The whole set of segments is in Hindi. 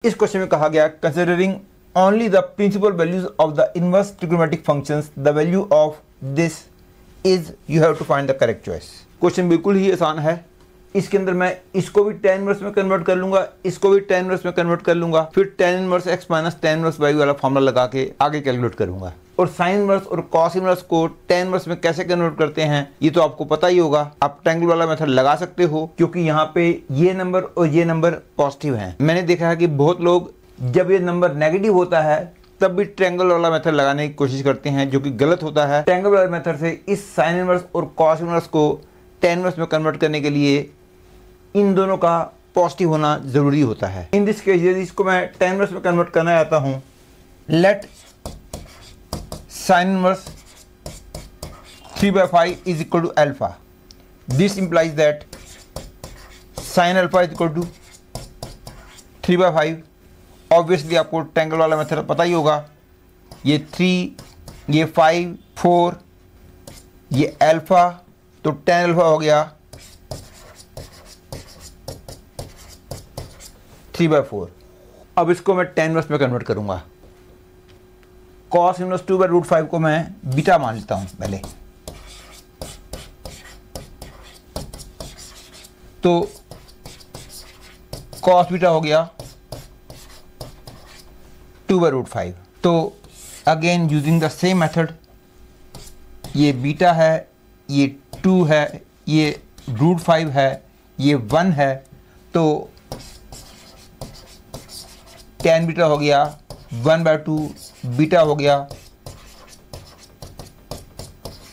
इस क्वेश्चन में कहा गया considering only the principal values of the inverse trigonometric functions the value of this is you have to find the correct choice. Question बिल्कुल ही आसान है। इसके अंदर मैं इसको भी tan इनवर्स में कन्वर्ट कर लूंगा, इसको भी tan इनवर्स में कन्वर्ट कर लूंगा, फिर tan inverse x minus tan inverse y वाला फॉर्मूला लगा के आगे कैलकुलेट करूंगा। और साइन इनवर्स और कॉस इनवर्स को tan इनवर्स में कैसे कन्वर्ट करते हैं ये तो आपको पता ही होगा। आप ट्रायंगल वाला मेथड लगा सकते हो क्योंकि यहाँ पे ये नंबर और ये नंबर पॉजिटिव हैं। मैंने देखा है कि बहुत लोग जब ये नंबर नेगेटिव होता है तब भी ट्रायंगल वाला मेथड लगाने की कोशिश करते हैं, जो कि गलत होता है। ट्रायंगल वाला मेथड से इस साइन इनवर्स और कॉस इनवर्स को tan इनवर्स में कन्वर्ट करने के लिए इन दोनों का पॉजिटिव होना जरूरी होता है। इन दिस केस यदि इसको मैं tan इनवर्स में कन्वर्ट करना चाहता हूँ, let sin inverse 3/5 is equal to alpha. This implies that sin alpha is equal to 3/5। Obviously आपको ट्रायंगल वाला मेथड पता ही होगा। ये 3, ये 5, 4, ये अल्फा, तो tan अल्फा हो गया 3/4। अब इसको मैं tan इनवर्स में कन्वर्ट करूंगा। cos इनवर्स 2/√5 को मैं बीटा मान लेता हूं पहले। तो cos बीटा हो गया 2/√5। तो again using the same method, ये बीटा है, ये 2 है, ये √5 है, ये 1 है, तो tan बीटा हो गया 1/2, बीटा हो गया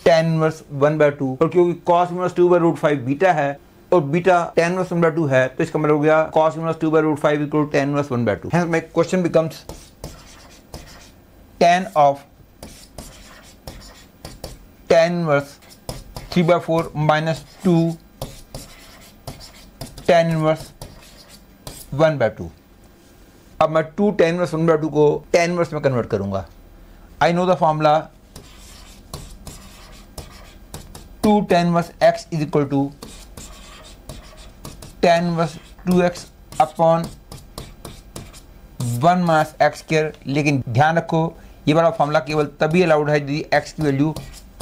tan इनवर्स 1/2। और क्योंकि cos इनवर्स 2/√5 बीटा है और बीटा tan इनवर्स 1/2 है, तो इसका मतलब हो गया cos inverse 2/√5 equal tan inverse 1/2। Hence my question becomes tan of tan inverse 3/4 minus 2 tan inverse 1/2। अब मैं 2 tan इनवर्स 1/2 को tan इनवर्स में कन्वर्ट करूंगा। I know the formula 2 tan inverse x is equal to tan inverse 2x upon 1 minus x square. लेकिन ध्यान रखो ये वाला फॉर्मूला केवल तभी अलाउड है यदि x की वैल्यू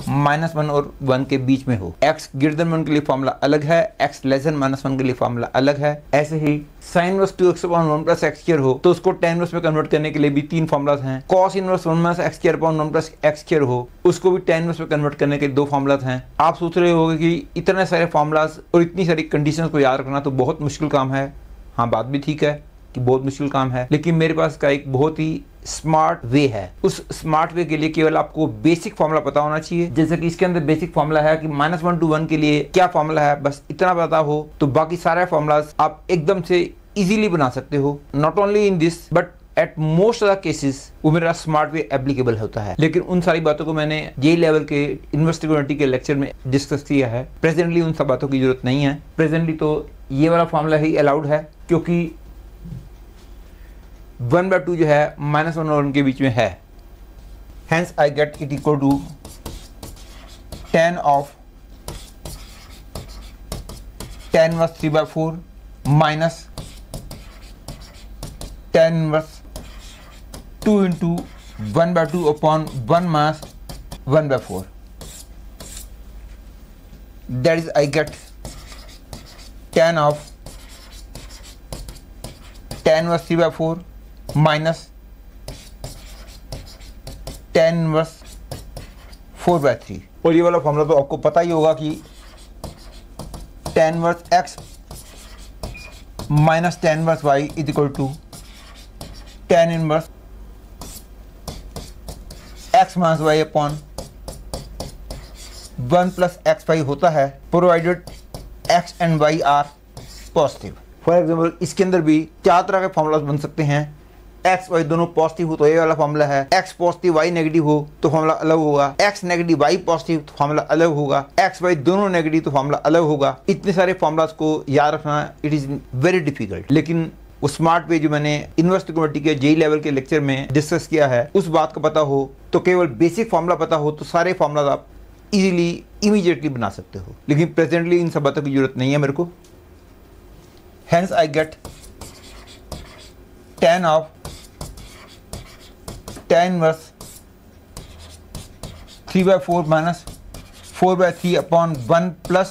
-1 और 1 के बीच में हो। x ग्रेटर देन 1 के लिए फॉर्मूला अलग है, x लेस देन -1 के लिए फॉर्मूला अलग है। ऐसे ही sin inverse 2x upon 1 plus x square हो तो उसको tan इनवर्स में कन्वर्ट करने के लिए भी 3 फॉर्मूलाज हैं। cos inverse 1 minus x square upon 1 plus x square हो उसको भी tan इनवर्स में कन्वर्ट करने के 2 फॉर्मूलाज हैं। आप सोच रहे होंगे कि इतने सारे फॉर्मूलाज और इतनी सारी कंडीशंस को याद रखना तो बहुत मुश्किल काम है। हाँ, बात भी ठीक है कि बहुत मुश्किल काम है, लेकिन मेरे पास का एक बहुत ही स्मार्ट वे है। उस स्मार्ट वे के लिए केवल आपको बेसिक फॉर्मूला पता होना चाहिए। जैसे कि इसके अंदर बेसिक फॉर्मूला है कि -1 to 1 के लिए क्या फॉर्मूला है, बस इतना पता हो तो बाकी सारे फॉर्मूलाज आप एकदम से इजीली बना सकते हो। Not only in this but at most of the cases वो मेरा स्मार्ट वे एप्लीकेबल होता है। लेकिन उन सारी बातों को मैंने ये लेवल के इनवर्स ट्रिग्नोमेट्री के लेक्चर में डिस्कस किया है। प्रेजेंटली उन सब बातों की जरूरत नहीं है। प्रेजेंटली तो ये वाला फॉर्मूला ही अलाउड है क्योंकि 1/2 जो है -1 और 1 के बीच में है। Hence I get it equal to tan of tan inverse 3/4 minus tan inverse 2 into 1/2 upon 1 minus 1/4। That is I get tan of tan inverse 3/4 minus tan inverse 4/3। और ये वाला फॉर्मूला तो आपको पता ही होगा कि tan inverse x minus tan inverse y is equal to tan inverse x minus y upon 1 plus x y होता है provided x and y are positive. For example इसके अंदर भी 4 तरह के फॉर्मूलाज बन सकते हैं। एक्स वाई दोनों पॉजिटिव हो तो ये वाला फॉर्मूला है, एक्स पॉजिटिव वाई नेगेटिव हो तो फॉर्मूला अलग होगा, एक्स नेगेटिव वाई पॉजिटिव तो फॉर्मूला अलग होगा, एक्स वाई दोनों नेगेटिव तो फॉर्मूला अलग होगा। इतने सारे फॉर्मूलाज को याद रखना इट इज वेरी डिफिकल्ट। लेकिन वो स्मार्ट वे जो मैंने इनवर्स ट्रिग्नोमेट्री के जेई लेवल के लेक्चर में डिस्कस किया है उस बात का पता हो तो केवल बेसिक फॉर्मूला पता हो तो सारे फॉर्मूलाज आप इजीली इमीडिएटली बना सकते हो। लेकिन प्रेजेंटली इन सब बातों की जरूरत नहीं है मेरे को। Hence I get tan of tan inverse 3/4 minus 4/3 upon 1 plus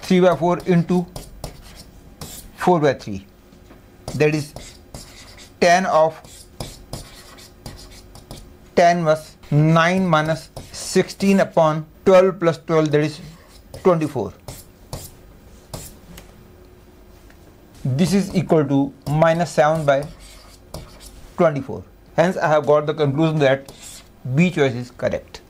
3/4 into 4/3. That is tan of tan inverse 9 minus 16 upon 12 plus 12, that is 24. This is equal to minus 7/24. Hence I have got the conclusion that B choice is correct.